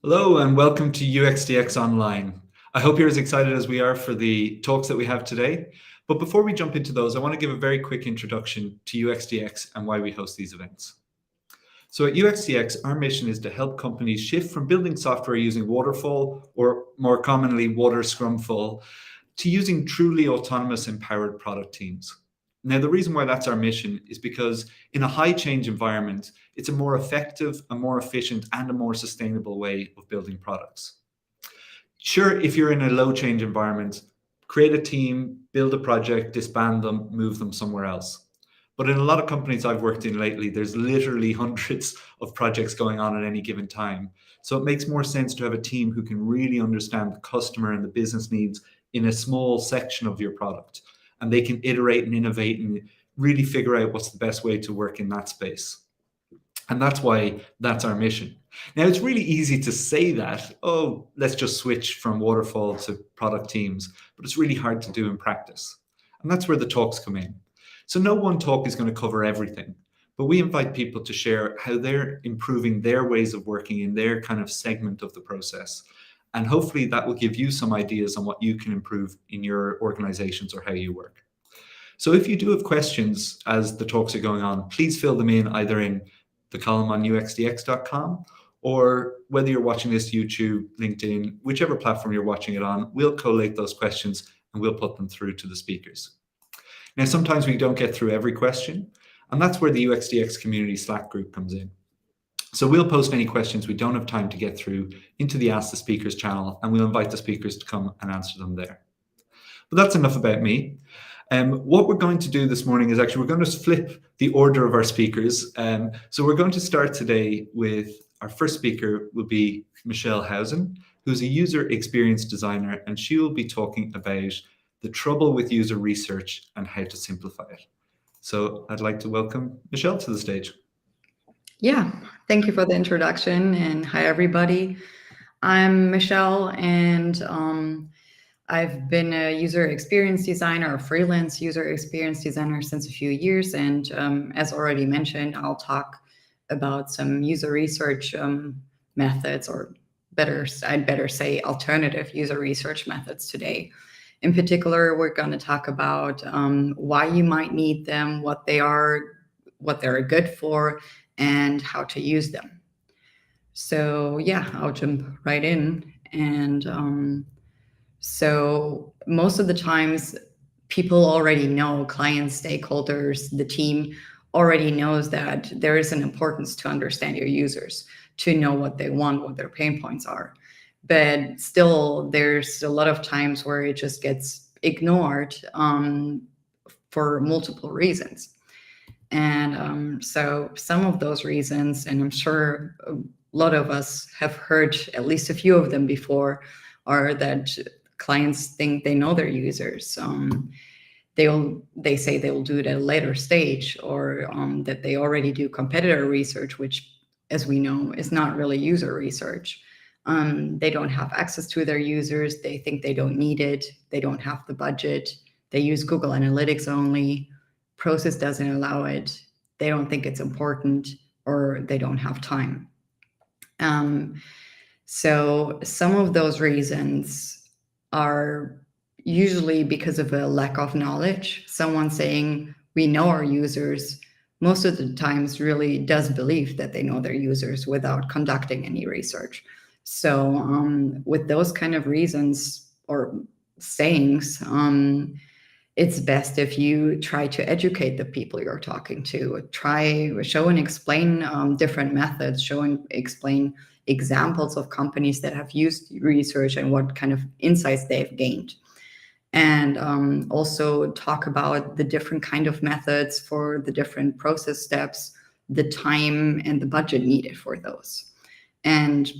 Hello and welcome to UXDX Online. I hope you're as excited as we are for the talks that we have today. But before we jump into those, I want to give a very quick introduction to UXDX and why we host these events. So at UXDX, our mission is to help companies shift from building software using waterfall, or more commonly water scrumfall, to using truly autonomous empowered product teams. Now, the reason why that's our mission is because in a high change environment, it's a more effective, a more efficient, and a more sustainable way of building products. Sure, if you're in a low change environment, create a team, build a project, disband them, move them somewhere else. But in a lot of companies I've worked in lately, there's literally hundreds of projects going on at any given time. So it makes more sense to have a team who can really understand the customer and the business needs in a small section of your product. And they can iterate and innovate and really figure out what's the best way to work in that space. And that's why that's our mission. Now, it's really easy to say that, oh, let's just switch from waterfall to product teams, but it's really hard to do in practice. And that's where the talks come in. So no one talk is going to cover everything, but we invite people to share how they're improving their ways of working in their kind of segment of the process. And hopefully that will give you some ideas on what you can improve in your organizations or how you work. So if you do have questions as the talks are going on, please fill them in either in the column on uxdx.com, or whether you're watching this YouTube, LinkedIn, whichever platform you're watching it on, we'll collate those questions and we'll put them through to the speakers. Now, sometimes we don't get through every question, and that's where the UXDX community Slack group comes in. So we'll post any questions we don't have time to get through into the Ask the Speakers channel, and we'll invite the speakers to come and answer them there. But that's enough about me. What we're going to do this morning is actually we're going to flip the order of our speakers. So we're going to start today with our first speaker will be Michelle Hausen, who's a user experience designer, and she will be talking about the trouble with user research and how to simplify it. So I'd like to welcome Michelle to the stage. Yeah, thank you for the introduction, and hi everybody. I'm Michelle, and I've been a user experience designer, a freelance user experience designer since a few years. And as already mentioned, I'll talk about some user research methods, or I'd better say alternative user research methods today. In particular, we're going to talk about why you might need them, what they're good for, and how to use them. So yeah, I'll jump right in. And so most of the times, people already know, clients, stakeholders, the team already knows that there is an importance to understand your users, to know what they want, what their pain points are. But still, there's a lot of times where it just gets ignored for multiple reasons. And so some of those reasons, and I'm sure a lot of us have heard at least a few of them before, are that clients think they know their users. They say they will do it at a later stage, or that they already do competitor research, which, as we know, is not really user research. They don't have access to their users. They think they don't need it. They don't have the budget. They use Google Analytics only. Process doesn't allow it. They don't think it's important, or they don't have time. So some of those reasons are usually because of a lack of knowledge. Someone saying we know our users most of the times really does believe that they know their users without conducting any research. So with those kind of reasons or sayings, it's best if you try to educate the people you're talking to. Show and explain different methods, show and explain examples of companies that have used research and what kind of insights they've gained. And also talk about the different kind of methods for the different process steps, the time and the budget needed for those. And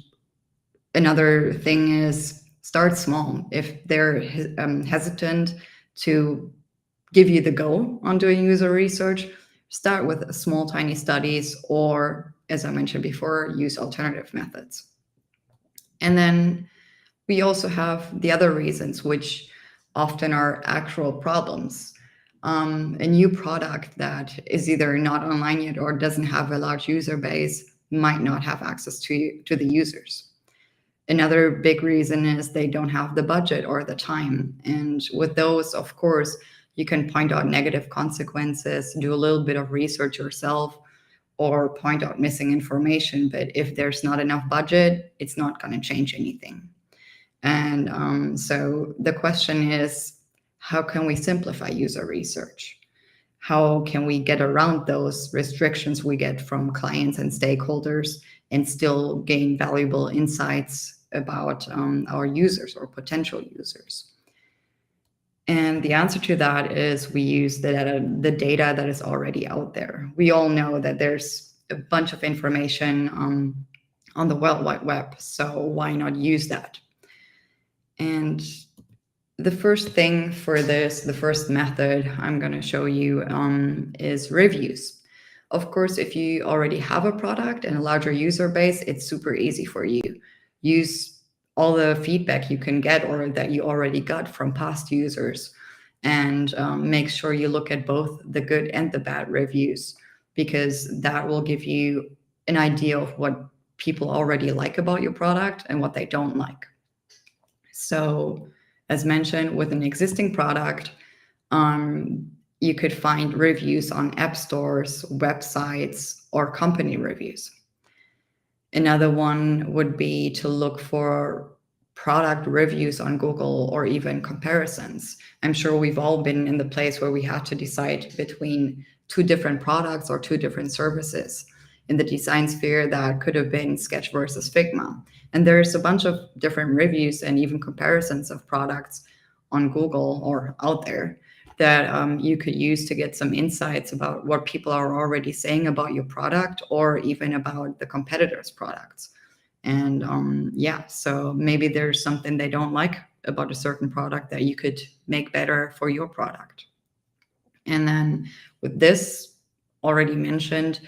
another thing is start small. If they're hesitant to give you the go on doing user research, start with small, tiny studies, or, as I mentioned before, use alternative methods. And then we also have the other reasons, which often are actual problems. A new product that is either not online yet or doesn't have a large user base might not have access to the users. Another big reason is they don't have the budget or the time. And with those, of course, you can point out negative consequences, do a little bit of research yourself, or point out missing information. But if there's not enough budget, it's not going to change anything. And so the question is, how can we simplify user research? How can we get around those restrictions we get from clients and stakeholders and still gain valuable insights about our users or potential users? And the answer to that is we use the data that is already out there. We all know that there's a bunch of information on the World Wide Web, so why not use that? And the first thing for this, the first method I'm going to show you is reviews. Of course, if you already have a product and a larger user base, it's super easy for you. Use all the feedback you can get or that you already got from past users, and make sure you look at both the good and the bad reviews, because that will give you an idea of what people already like about your product and what they don't like. So, as mentioned, with an existing product, you could find reviews on app stores, websites, or company reviews. Another one would be to look for product reviews on Google or even comparisons. I'm sure we've all been in the place where we had to decide between two different products or two different services. In the design sphere, that could have been Sketch versus Figma. And there's a bunch of different reviews and even comparisons of products on Google or out there that you could use to get some insights about what people are already saying about your product or even about the competitors' products. And yeah, so maybe there's something they don't like about a certain product that you could make better for your product. And then with this already mentioned,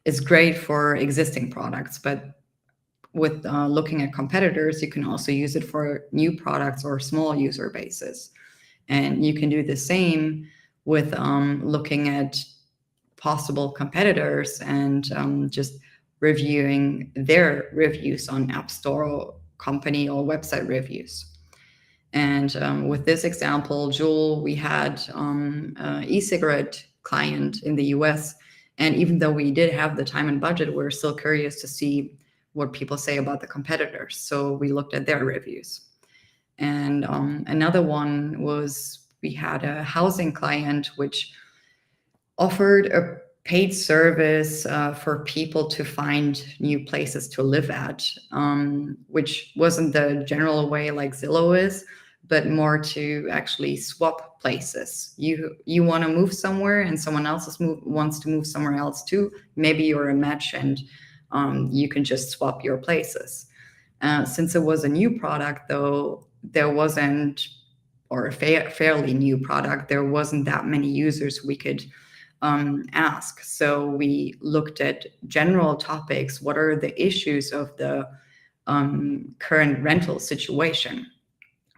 it's great for existing products, but with looking at competitors, you can also use it for new products or small user bases. And you can do the same with looking at possible competitors and just reviewing their reviews on App Store, company, or website reviews. And with this example, Juul, we had an e-cigarette client in the US. And even though we did have the time and budget, we're still curious to see what people say about the competitors. So we looked at their reviews. And another one was we had a housing client which offered a paid service for people to find new places to live at, which wasn't the general way like Zillow is, but more to actually swap places. You want to move somewhere and someone else wants to move somewhere else too. Maybe you're a match and you can just swap your places. Since it was a new product, though, there wasn't, or a fairly new product, there wasn't that many users we could ask. So we looked at general topics. What are the issues of the current rental situation,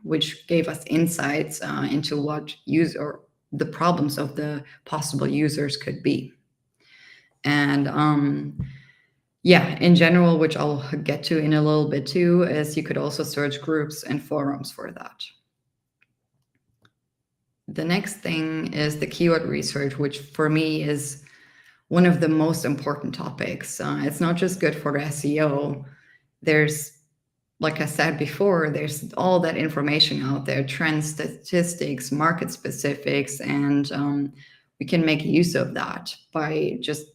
which gave us insights into what the problems of the possible users could be. And yeah, in general, which I'll get to in a little bit too, is you could also search groups and forums for that. The next thing is the keyword research, which for me is one of the most important topics. It's not just good for SEO. There's, like I said before, there's all that information out there, trends, statistics, market specifics, and we can make use of that by just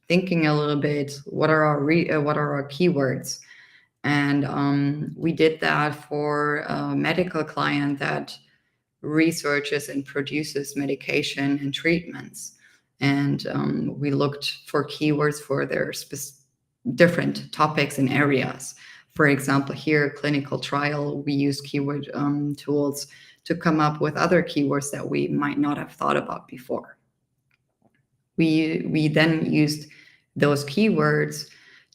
thinking a little bit, what are our keywords? And we did that for a medical client that researches and produces medication and treatments. And we looked for keywords for their different topics and areas. For example, here, clinical trial, we use keyword tools to come up with other keywords that we might not have thought about before. We then used those keywords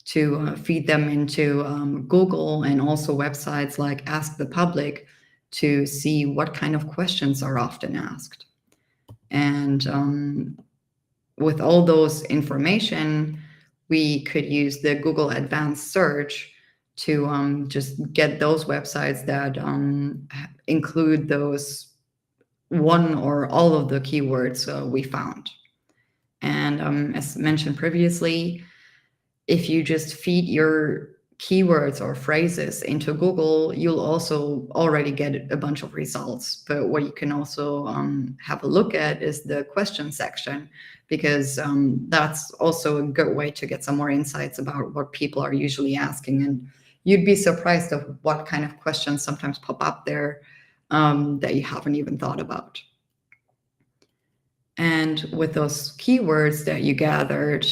to feed them into Google and also websites like Ask the Public to see what kind of questions are often asked. And with all those information, we could use the Google Advanced Search to just get those websites that include those one or all of the keywords we found. And as mentioned previously, if you just feed your keywords or phrases into Google, you'll also already get a bunch of results. But what you can also have a look at is the question section, because that's also a good way to get some more insights about what people are usually asking. And you'd be surprised of what kind of questions sometimes pop up there that you haven't even thought about. And with those keywords that you gathered,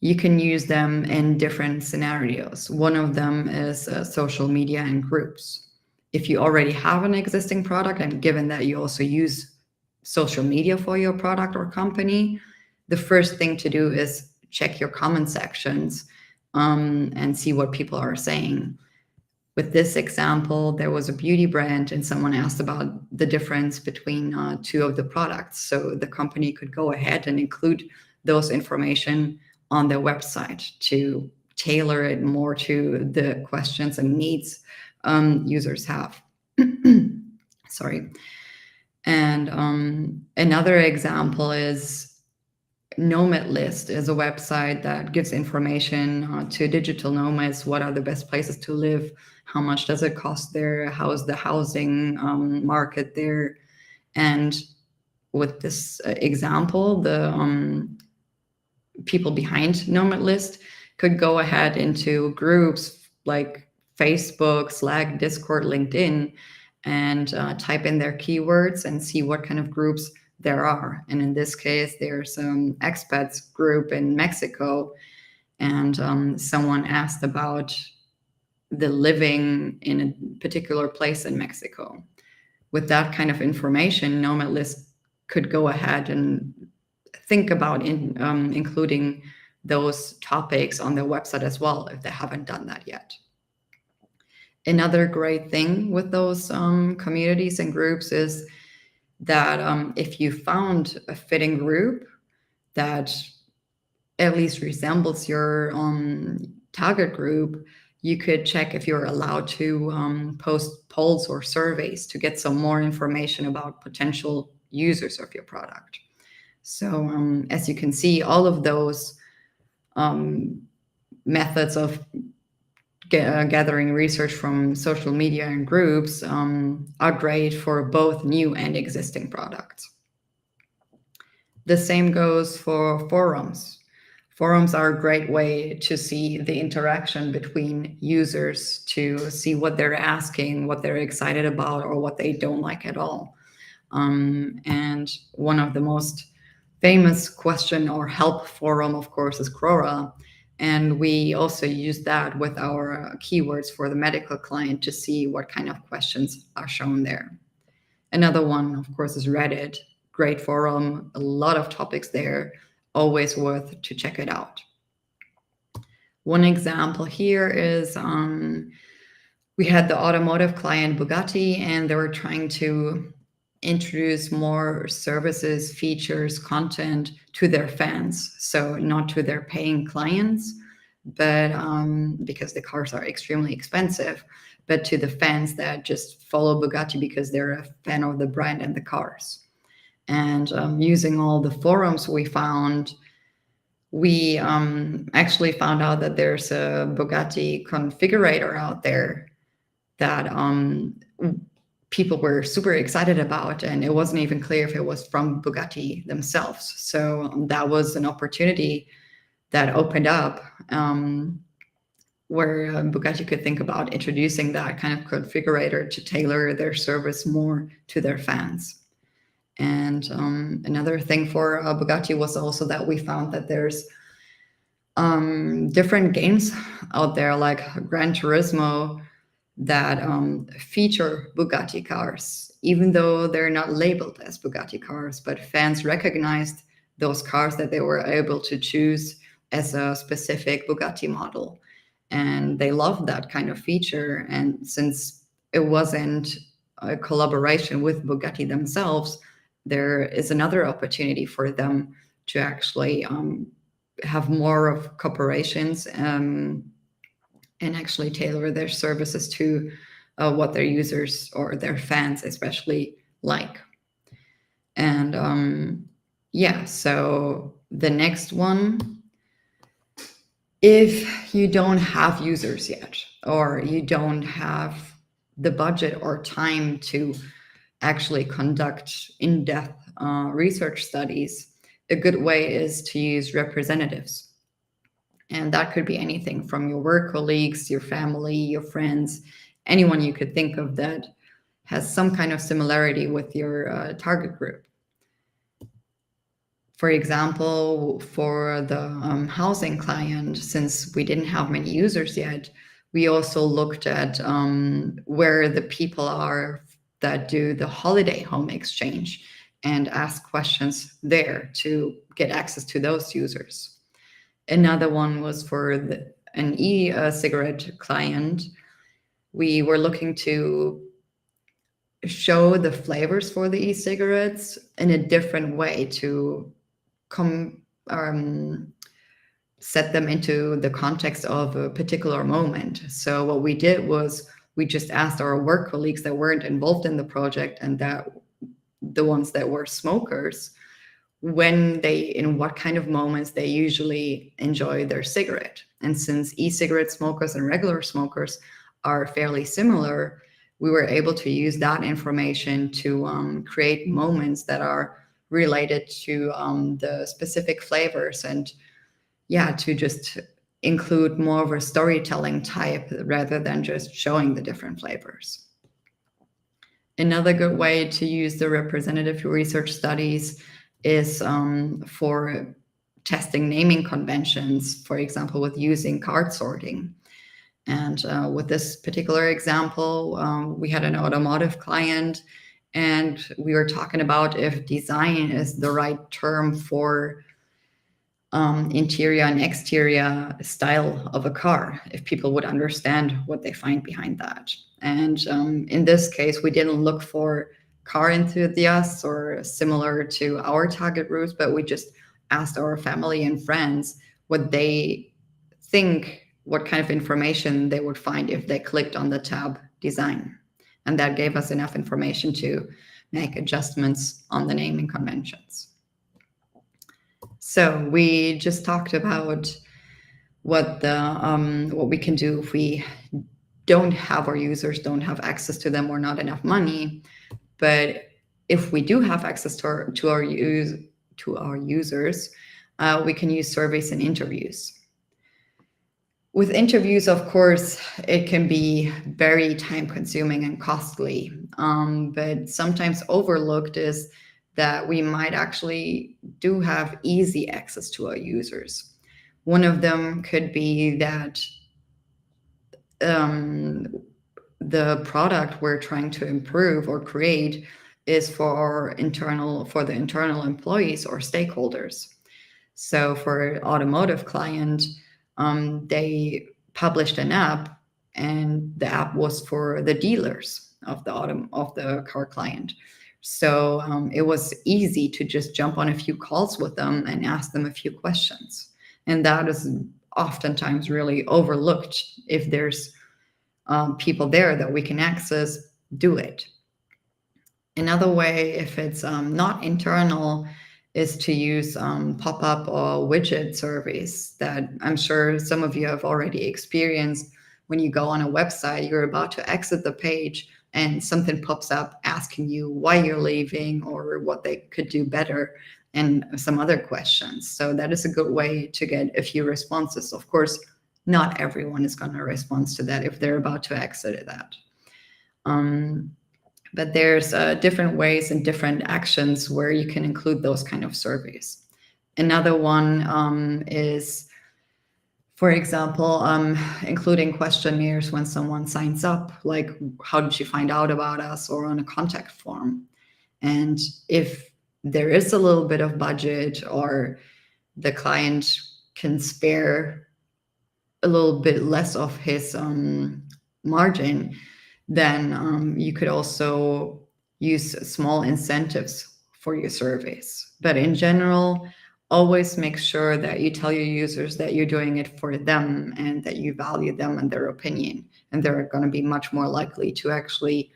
you can use them in different scenarios. One of them is social media and groups. If you already have an existing product, and given that you also use social media for your product or company, the first thing to do is check your comment sections and see what people are saying. With this example, there was a beauty brand and someone asked about the difference between two of the products. So the company could go ahead and include those information on their website to tailor it more to the questions and needs users have. Sorry. And another example is Nomad List is a website that gives information to digital nomads. What are the best places to live? How much does it cost there? How's the housing market there? And with this example, the people behind Nomad List could go ahead into groups like Facebook, Slack, Discord, LinkedIn, and type in their keywords and see what kind of groups there are. And in this case, there's an expats group in Mexico, and someone asked about the living in a particular place in Mexico. With that kind of information, Nomad List could go ahead and think about including those topics on their website as well, if they haven't done that yet. Another great thing with those communities and groups is that if you found a fitting group that at least resembles your target group, you could check if you're allowed to post polls or surveys to get some more information about potential users of your product. So as you can see, all of those methods of gathering research from social media and groups are great for both new and existing products. The same goes for forums. Forums are a great way to see the interaction between users, to see what they're asking, what they're excited about, or what they don't like at all. And one of the most famous question or help forum, of course, is Quora. And we also use that with our keywords for the medical client to see what kind of questions are shown there. Another one, of course, is Reddit. Great forum, a lot of topics there, always worth to check it out. One example here is we had the automotive client Bugatti, and they were trying to introduce more services, features, content to their fans. So not to their paying clients, but because the cars are extremely expensive, but to the fans that just follow Bugatti because they're a fan of the brand and the cars. And using all the forums we found, we actually found out that there's a Bugatti configurator out there that people were super excited about, and it wasn't even clear if it was from Bugatti themselves. So that was an opportunity that opened up where Bugatti could think about introducing that kind of configurator to tailor their service more to their fans. And another thing for Bugatti was also that we found that there's different games out there like Gran Turismo that feature Bugatti cars, even though they're not labeled as Bugatti cars, but fans recognized those cars that they were able to choose as a specific Bugatti model. And they loved that kind of feature. And since it wasn't a collaboration with Bugatti themselves, there is another opportunity for them to actually have more of corporations and actually tailor their services to what their users or their fans especially like. And yeah, so the next one, if you don't have users yet, or you don't have the budget or time to actually conduct in-depth research studies, a good way is to use representatives. And that could be anything from your work colleagues, your family, your friends, anyone you could think of that has some kind of similarity with your target group. For example, for the housing client, since we didn't have many users yet, we also looked at where the people are that do the holiday home exchange and ask questions there to get access to those users. Another one was for an e-cigarette client. We were looking to show the flavors for the e-cigarettes in a different way to set them into the context of a particular moment. So what we did was we just asked our work colleagues that weren't involved in the project and that the ones that were smokers, in what kind of moments they usually enjoy their cigarette. And since e-cigarette smokers and regular smokers are fairly similar, we were able to use that information to create moments that are related to the specific flavors, and to just include more of a storytelling type rather than just showing the different flavors. Another good way to use the representative research studies is for testing naming conventions, for example, with using card sorting. And with this particular example, we had an automotive client, and we were talking about if design is the right term for interior and exterior style of a car, if people would understand what they find behind that. And in this case, we didn't look for car enthusiasts or similar to our target groups, but we just asked our family and friends what they think, what kind of information they would find if they clicked on the tab design. And that gave us enough information to make adjustments on the naming conventions. So we just talked about what we can do if we don't have our users, don't have access to them, or not enough money. But if we do have access to our users, we can use surveys and interviews. With interviews, of course, it can be very time-consuming and costly, but sometimes overlooked is that we might actually do have easy access to our users. One of them could be that the product we're trying to improve or create is for the internal employees or stakeholders. So for an automotive client, they published an app, and the app was for the dealers of the car client. So it was easy to just jump on a few calls with them and ask them a few questions. And that is oftentimes really overlooked. If there's people there that we can access, do it. Another way, if it's not internal, is to use pop-up or widget surveys that I'm sure some of you have already experienced. When you go on a website, you're about to exit the page and something pops up asking you why you're leaving or what they could do better and some other questions. So that is a good way to get a few responses. Of course, not everyone is going to respond to that if they're about to exit that. But there's different ways and different actions where you can include those kind of surveys. Another one is, for example, including questionnaires when someone signs up, like how did you find out about us, or on a contact form. And if there is a little bit of budget or the client can spare a little bit less of his margin, then you could also use small incentives for your surveys. But in general, always make sure that you tell your users that you're doing it for them and that you value them and their opinion, and they're going to be much more likely to actually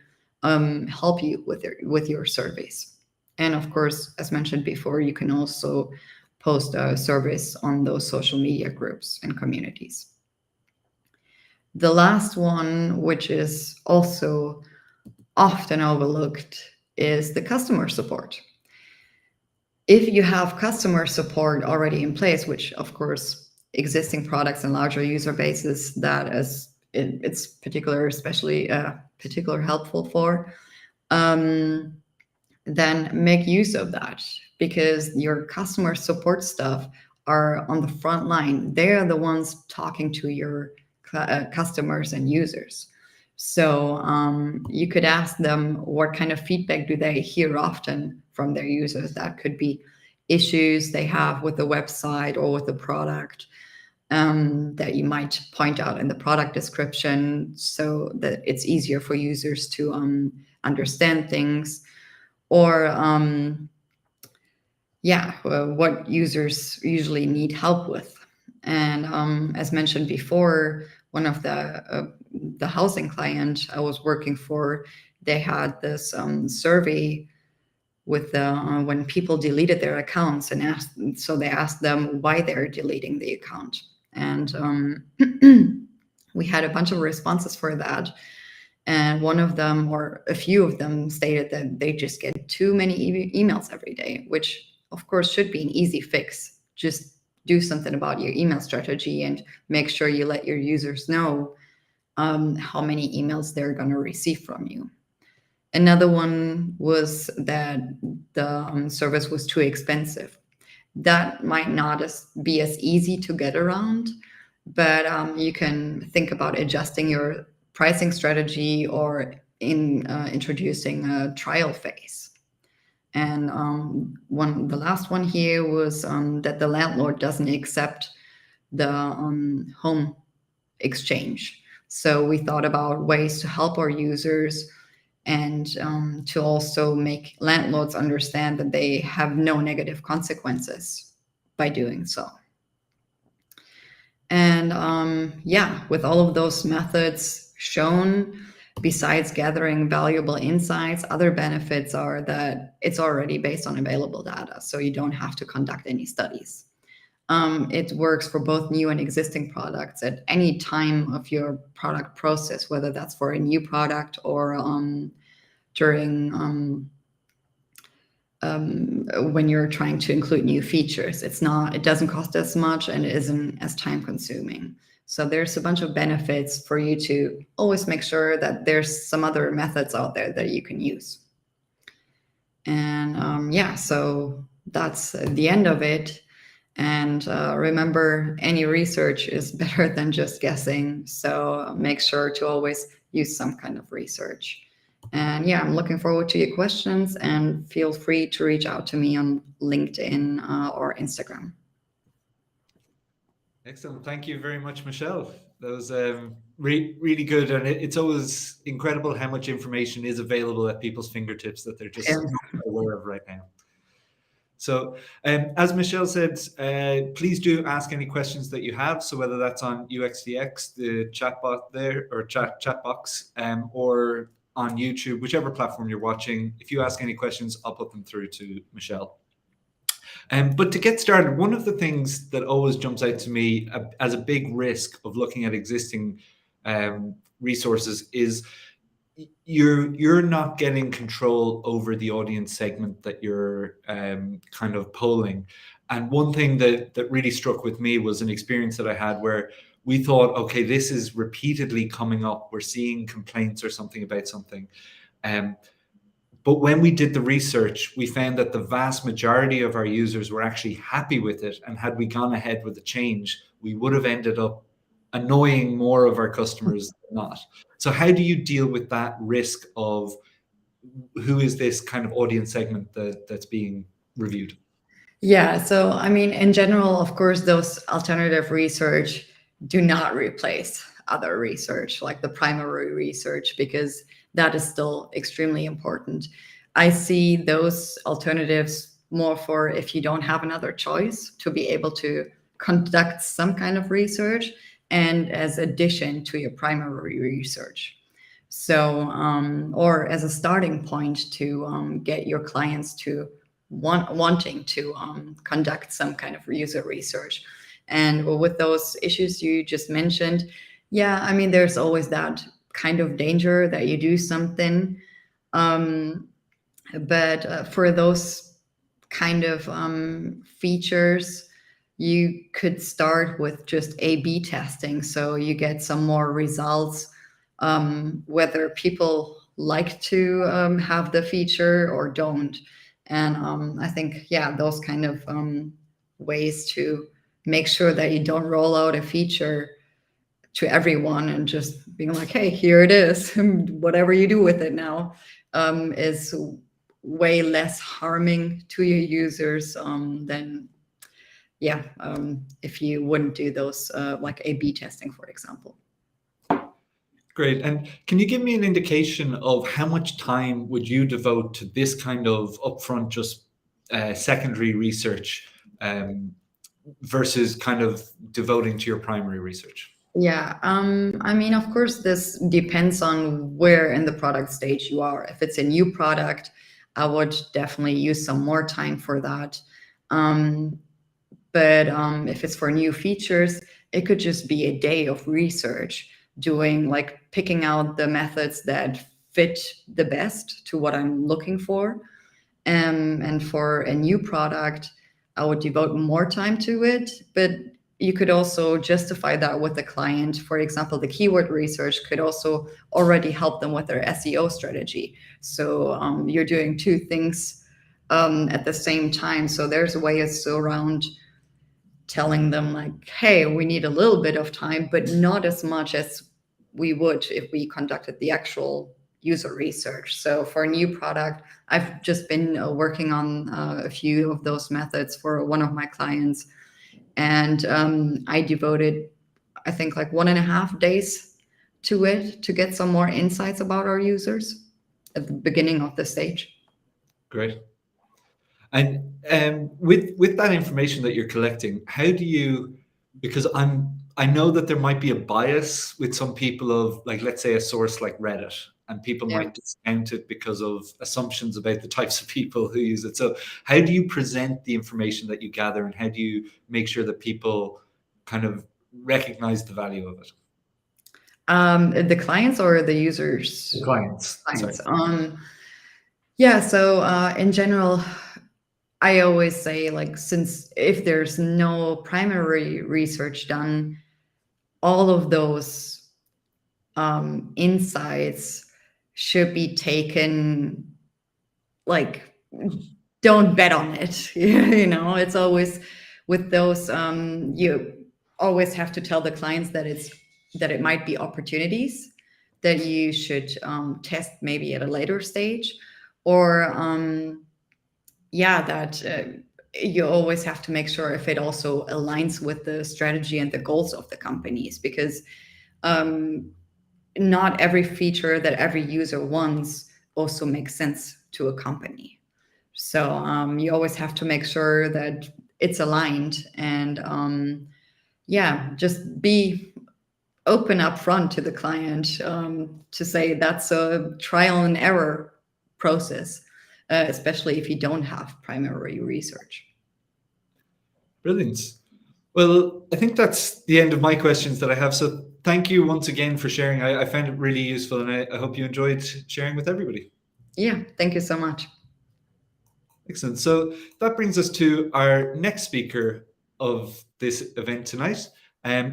help you with your surveys. And of course, as mentioned before, you can also post surveys on those social media groups and communities. The last one, which is also often overlooked, is the customer support. If you have customer support already in place, which of course existing products and larger user bases, that is it's especially particular helpful for, then make use of that, because your customer support staff are on the front line. They're the ones talking to your customers and users. So you could ask them what kind of feedback do they hear often from their users. That could be issues they have with the website or with the product, that you might point out in the product description so that it's easier for users to understand things. Or what users usually need help with. And as mentioned before, one of the housing client I was working for, they had this survey with when people deleted their accounts, and they asked them why they're deleting the account. And we had a bunch of responses for that. And one of them, or a few of them, stated that they just get too many emails every day, which of course should be an easy fix. Just do something about your email strategy and make sure you let your users know how many emails they're going to receive from you. Another one was that the service was too expensive. That might not be as easy to get around, but you can think about adjusting your pricing strategy or introducing a trial phase. And the last one here was that the landlord doesn't accept the home exchange. So we thought about ways to help our users and to also make landlords understand that they have no negative consequences by doing so. And with all of those methods shown, besides gathering valuable insights, other benefits are that it's already based on available data, so you don't have to conduct any studies. It works for both new and existing products at any time of your product process, whether that's for a new product or during when you're trying to include new features. It doesn't cost as much and it isn't as time consuming. So there's a bunch of benefits for you to always make sure that there's some other methods out there that you can use. And so that's the end of it. And remember, any research is better than just guessing. So make sure to always use some kind of research. And I'm looking forward to your questions, and feel free to reach out to me on LinkedIn or Instagram. Excellent. Thank you very much, Michelle. That was really good. And it's always incredible how much information is available at people's fingertips that they're just not aware of right now. So as Michelle said, please do ask any questions that you have. So whether that's on UXDX, the chatbot there, or chat box, or on YouTube, whichever platform you're watching, if you ask any questions, I'll put them through to Michelle. But to get started, one of the things that always jumps out to me as a big risk of looking at existing resources is you're not getting control over the audience segment that you're kind of polling. And one thing that really struck with me was an experience that I had where we thought, okay, this is repeatedly coming up. We're seeing complaints or something about something. But when we did the research, we found that the vast majority of our users were actually happy with it. And had we gone ahead with the change, we would have ended up annoying more of our customers than not. So how do you deal with that risk of who is this kind of audience segment that's being reviewed? Yeah, so I mean, in general, of course, those alternative research do not replace other research, like the primary research, because that is still extremely important. I see those alternatives more for if you don't have another choice, to be able to conduct some kind of research and as addition to your primary research. So, or as a starting point to get your clients to wanting to conduct some kind of user research. And with those issues you just mentioned, yeah, I mean, there's always that kind of danger that you do something. But for those kind of features, you could start with just A/B testing. So you get some more results, whether people like to have the feature or don't. And I think, yeah, those kind of ways to make sure that you don't roll out a feature to everyone and just being like, hey, here it is, whatever you do with it now, is way less harming to your users than, yeah, if you wouldn't do those like A/B testing, for example. Great. And can you give me an indication of how much time would you devote to this kind of upfront, just secondary research versus kind of devoting to your primary research? Yeah, I mean, of course, this depends on where in the product stage you are. If it's a new product, I would definitely use some more time for that. But if it's for new features, it could just be a day of research, doing like picking out the methods that fit the best to what I'm looking for. And for a new product, I would devote more time to it. But you could also justify that with the client. For example, the keyword research could also already help them with their SEO strategy. So you're doing two things at the same time. So there's ways around telling them like, hey, we need a little bit of time, but not as much as we would if we conducted the actual user research. So for a new product, I've just been working on a few of those methods for one of my clients. And I devoted, I think, like 1.5 days to it to get some more insights about our users at the beginning of the stage. Great. And with that information that you're collecting, how do you, because I know that there might be a bias with some people of, like, let's say a source like Reddit, and people Yeah. might discount it because of assumptions about the types of people who use it. So how do you present the information that you gather, and how do you make sure that people kind of recognize the value of it? The clients or the users? The clients. Clients. Sorry. Yeah, so in general, I always say, like, since if there's no primary research done, all of those insights should be taken, like, don't bet on it. You know, it's always with those, you always have to tell the clients that it might be opportunities that you should test maybe at a later stage, or yeah, that you always have to make sure if it also aligns with the strategy and the goals of the companies, because not every feature that every user wants also makes sense to a company. So you always have to make sure that it's aligned, and yeah, just be open up front to the client, to say that's a trial and error process, especially if you don't have primary research. Brilliant. Well, I think that's the end of my questions that I have. So thank you once again for sharing. I found it really useful, and I hope you enjoyed sharing with everybody. Yeah, thank you so much. Excellent. So that brings us to our next speaker of this event tonight,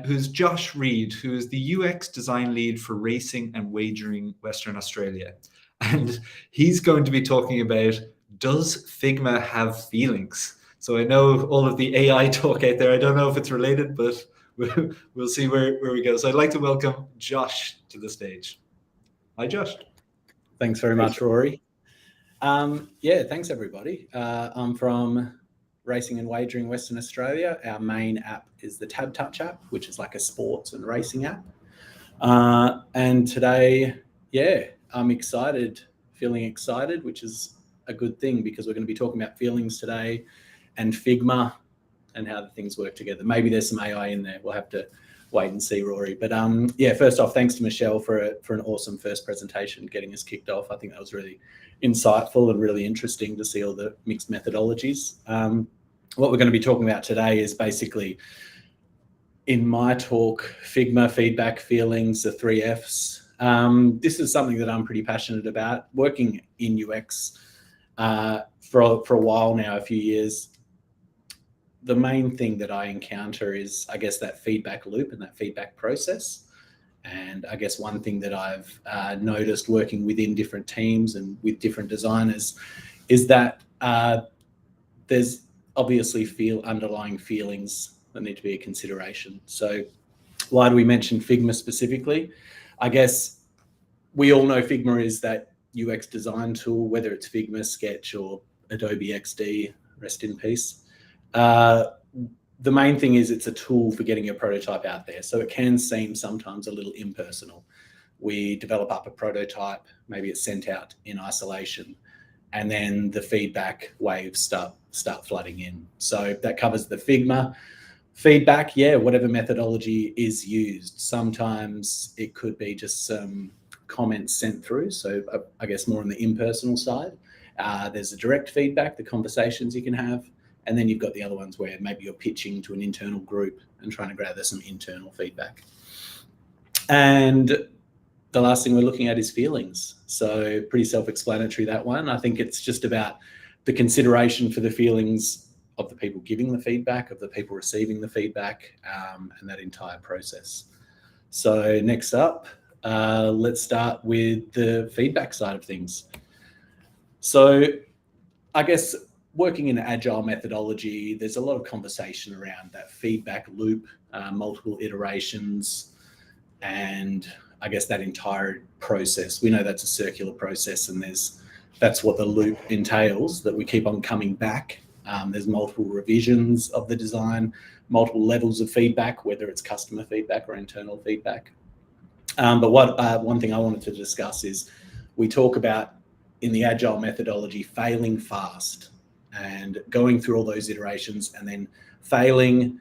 who's Josh Reid, who is the UX design lead for Racing and Wagering Western Australia. And he's going to be talking about, does Figma have feelings? So I know all of the AI talk out there, I don't know if it's related, but we'll see where we go. So I'd like to welcome Josh to the stage. Hi, Josh. Thanks very much, Rory. Yeah, thanks everybody. I'm from Racing and Wagering Western Australia. Our main app is the Tab Touch app, which is like a sports and racing app. And today, yeah, I'm excited, feeling excited, which is a good thing, because we're going to be talking about feelings today and Figma and how the things work together. Maybe there's some AI in there. We'll have to wait and see, Rory. But yeah, first off, thanks to Michelle for an awesome first presentation, getting us kicked off. I think that was really insightful and really interesting to see all the mixed methodologies. What we're going to be talking about today is basically, in my talk, Figma, feedback, feelings, the 3 Fs. This is something that I'm pretty passionate about. Working in UX for a while now, a few years, the main thing that I encounter is, I guess, that feedback loop and that feedback process. And I guess one thing that I've noticed working within different teams and with different designers is that there's obviously underlying feelings that need to be a consideration. So why do we mention Figma specifically? I guess we all know Figma is that UX design tool, whether it's Figma, Sketch, or Adobe XD, rest in peace. The main thing is it's a tool for getting your prototype out there. So it can seem sometimes a little impersonal. We develop up a prototype, maybe it's sent out in isolation, and then the feedback waves start flooding in. So that covers the Figma. Feedback, yeah, whatever methodology is used. Sometimes it could be just some comments sent through. So I guess more on the impersonal side. There's the direct feedback, the conversations you can have. And then you've got the other ones where maybe you're pitching to an internal group and trying to gather some internal feedback. And the last thing we're looking at is feelings. So pretty self-explanatory, that one. I think it's just about the consideration for the feelings of the people giving the feedback, of the people receiving the feedback, and that entire process. So next up, let's start with the feedback side of things. So I guess working in agile methodology, there's a lot of conversation around that feedback loop, multiple iterations, and I guess that entire process. We know that's a circular process, and that's what the loop entails, that we keep on coming back. There's multiple revisions of the design, multiple levels of feedback, whether it's customer feedback or internal feedback. But one thing I wanted to discuss is we talk about, in the agile methodology, failing fast and going through all those iterations and then failing,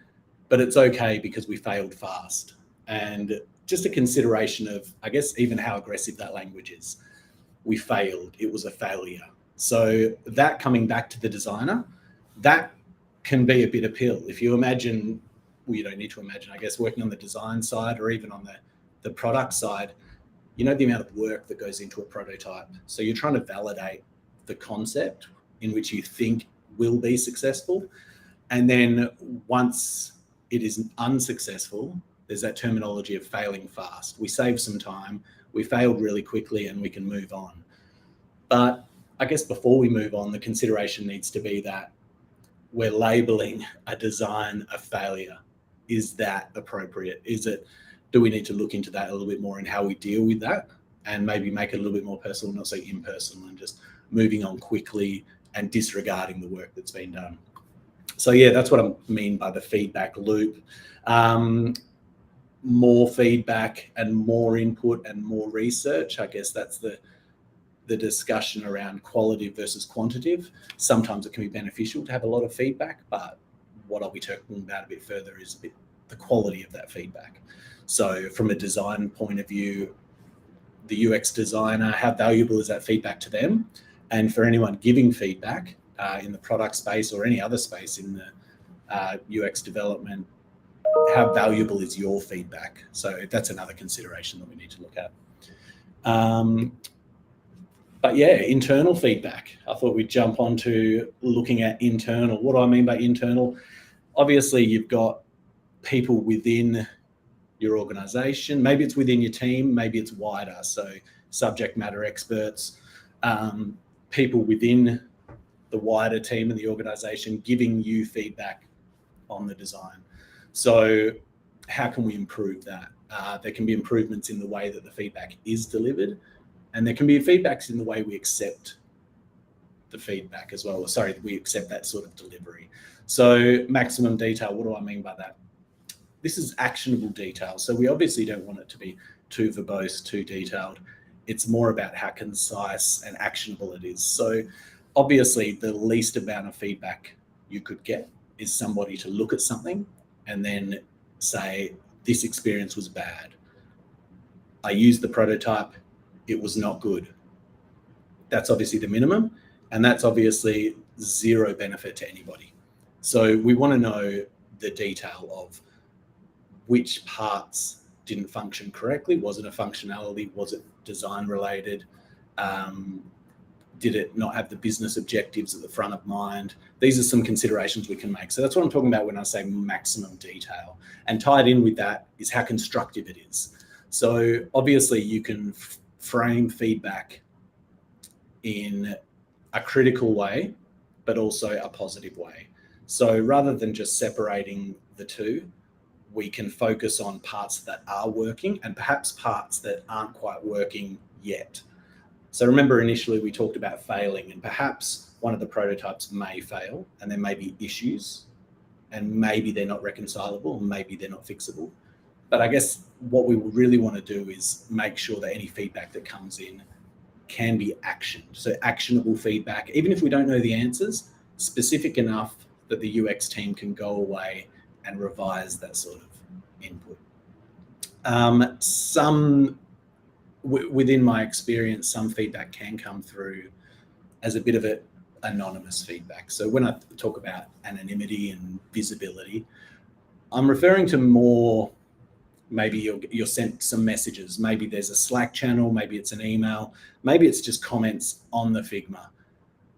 but it's okay because we failed fast. And just a consideration of, I guess, even how aggressive that language is. We failed, it was a failure. So that coming back to the designer, that can be a bit of pill. If you imagine, well, you don't need to imagine, I guess, working on the design side or even on the product side, you know the amount of work that goes into a prototype. So you're trying to validate the concept in which you think will be successful. And then once it is unsuccessful, there's that terminology of failing fast. We save some time, we failed really quickly, and we can move on. But I guess before we move on, the consideration needs to be that we're labeling a design a failure. Is that appropriate? Do we need to look into that a little bit more and how we deal with that, and maybe make it a little bit more personal, not so impersonal, and just moving on quickly and disregarding the work that's been done. So yeah, that's what I mean by the feedback loop. More feedback and more input and more research. I guess that's the discussion around qualitative versus quantitative. Sometimes it can be beneficial to have a lot of feedback, but what I'll be talking about a bit further is the quality of that feedback. So from a design point of view, the UX designer, how valuable is that feedback to them? And for anyone giving feedback in the product space or any other space in the UX development, how valuable is your feedback? So that's another consideration that we need to look at. But yeah, internal feedback. I thought we'd jump on to looking at internal. What do I mean by internal? Obviously, you've got people within your organization. Maybe it's within your team, maybe it's wider. So subject matter experts, people within the wider team and the organization giving you feedback on the design. So how can we improve that? There can be improvements in the way that the feedback is delivered, and there can be feedbacks in the way we accept the feedback as well. Sorry, we accept that sort of delivery. So maximum detail, what do I mean by that? This is actionable detail. So we obviously don't want it to be too verbose, too detailed. It's more about how concise and actionable it is. So obviously the least amount of feedback you could get is somebody to look at something and then say, this experience was bad. I used the prototype, it was not good. That's obviously the minimum, and that's obviously zero benefit to anybody. So we want to know the detail of which parts didn't function correctly. Was it a functionality? Was it design related? Did it not have the business objectives at the front of mind? These are some considerations we can make. So that's what I'm talking about when I say maximum detail. And tied in with that is how constructive it is. So obviously you can frame feedback in a critical way, but also a positive way. So rather than just separating the two, we can focus on parts that are working and perhaps parts that aren't quite working yet. So remember initially we talked about failing, and perhaps one of the prototypes may fail and there may be issues and maybe they're not reconcilable and maybe they're not fixable. But I guess what we really want to do is make sure that any feedback that comes in can be actioned. So actionable feedback, even if we don't know the answers, specific enough that the UX team can go away and revise that sort of input. Within my experience, some feedback can come through as a bit of anonymous feedback. So when I talk about anonymity and visibility, I'm referring to more, maybe you're sent some messages, maybe there's a Slack channel, maybe it's an email, maybe it's just comments on the Figma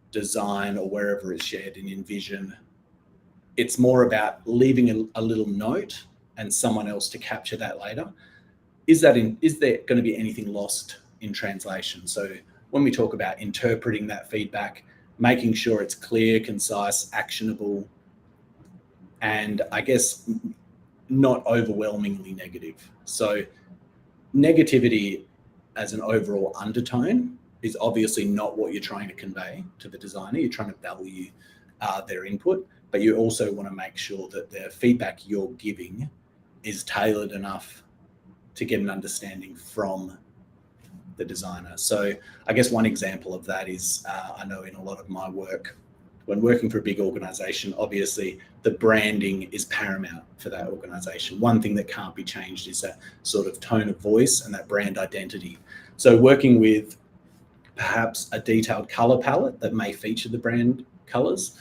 design or wherever it's shared in InVision. It's more about leaving a little note and someone else to capture that later. Is there going to be anything lost in translation? So when we talk about interpreting that feedback, making sure it's clear, concise, actionable, and I guess not overwhelmingly negative. So negativity as an overall undertone is obviously not what you're trying to convey to the designer. You're trying to value their input, but you also want to make sure that the feedback you're giving is tailored enough to get an understanding from the designer. So I guess one example of that is, I know in a lot of my work, when working for a big organization, obviously the branding is paramount for that organization. One thing that can't be changed is that sort of tone of voice and that brand identity. So working with perhaps a detailed color palette that may feature the brand colors.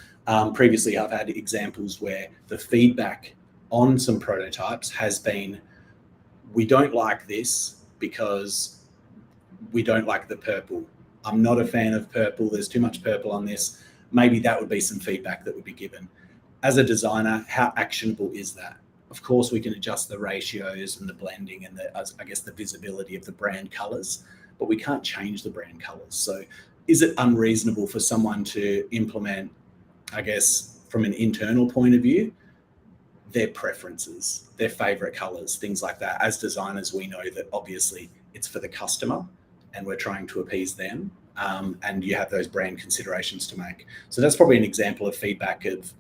Previously, I've had examples where the feedback on some prototypes has been, we don't like this because we don't like the purple. I'm not a fan of purple. There's too much purple on this. Maybe that would be some feedback that would be given. As a designer, how actionable is that? Of course, we can adjust the ratios and the blending and I guess the visibility of the brand colors, but we can't change the brand colors. So is it unreasonable for someone to implement, I guess, from an internal point of view, their preferences, their favorite colors, things like that? As designers, we know that obviously it's for the customer and we're trying to appease them. And you have those brand considerations to make. So that's probably an example of feedback of,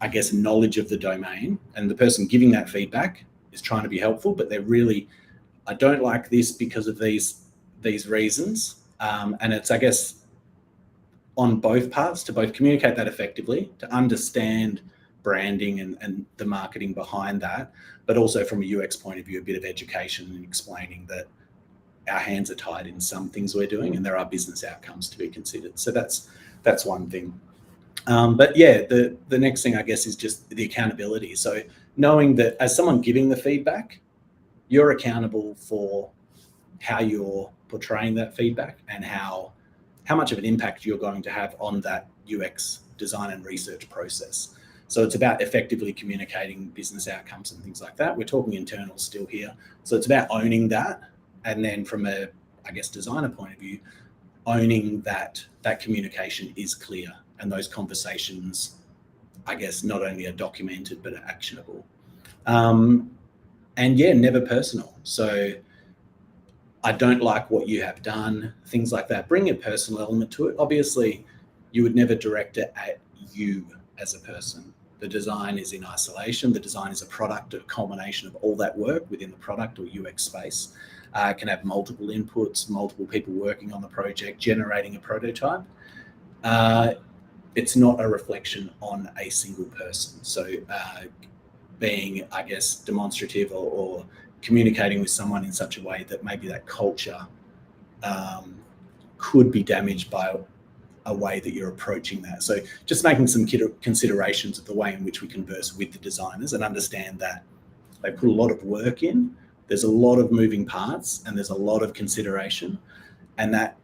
I guess, knowledge of the domain, and the person giving that feedback is trying to be helpful, but they're really, I don't like this because of these reasons. And it's, I guess, on both parts to both communicate that effectively, to understand branding and the marketing behind that, but also from a UX point of view, a bit of education and explaining that our hands are tied in some things we're doing and there are business outcomes to be considered. So that's one thing. But yeah, the next thing I guess is just the accountability. So knowing that as someone giving the feedback, you're accountable for how you're portraying that feedback and how much of an impact you're going to have on that UX design and research process. So it's about effectively communicating business outcomes and things like that. We're talking internal still here. So it's about owning that. And then from a, I guess, designer point of view, owning that communication is clear and those conversations, I guess, not only are documented, but are actionable. And yeah, never personal. So I don't like what you have done, things like that. Bring a personal element to it. Obviously, you would never direct it at you as a person. The design is in isolation. The design is a product, a culmination of all that work within the product or UX space. Can have multiple inputs, multiple people working on the project, generating a prototype. it's not a reflection on a single person. So being, I guess, demonstrative or communicating with someone in such a way that maybe that culture could be damaged by a way that you're approaching that. So just making some considerations of the way in which we converse with the designers and understand that they put a lot of work in, there's a lot of moving parts, and there's a lot of consideration, and that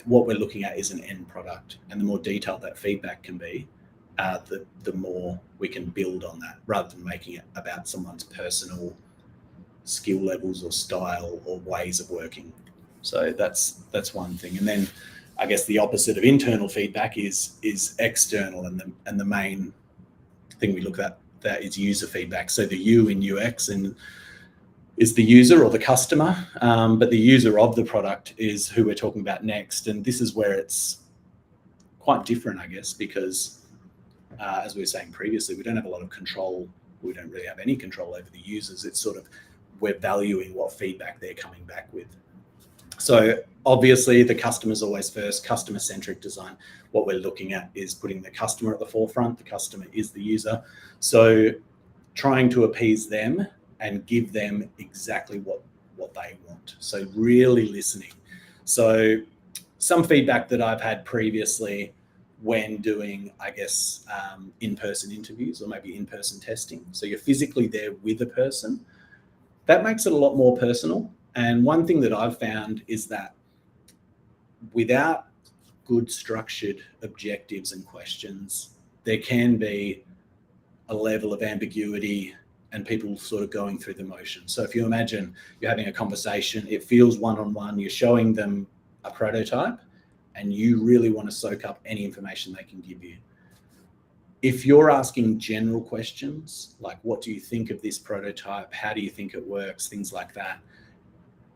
what we're looking at is an end product. And the more detailed that feedback can be, the more we can build on that, rather than making it about someone's personal skill levels or style or ways of working. So that's one thing. And then I guess the opposite of internal feedback is external, and the main thing we look at that is user feedback. So the U in UX and is the user or the customer, but the user of the product is who we're talking about next. And this is where it's quite different, I guess, because as we were saying previously, we don't have a lot of control. We don't really have any control over the users. It's sort of, we're valuing what feedback they're coming back with. So obviously the customer's always first, customer-centric design. What we're looking at is putting the customer at the forefront. The customer is the user. So trying to appease them and give them exactly what they want. So really listening. So some feedback that I've had previously when doing, I guess, in-person interviews or maybe in-person testing. So you're physically there with a person. That makes it a lot more personal. And one thing that I've found is that without good structured objectives and questions, there can be a level of ambiguity and people sort of going through the motions. So if you imagine you're having a conversation, it feels one-on-one, you're showing them a prototype and you really want to soak up any information they can give you. If you're asking general questions, like what do you think of this prototype? How do you think it works? Things like that.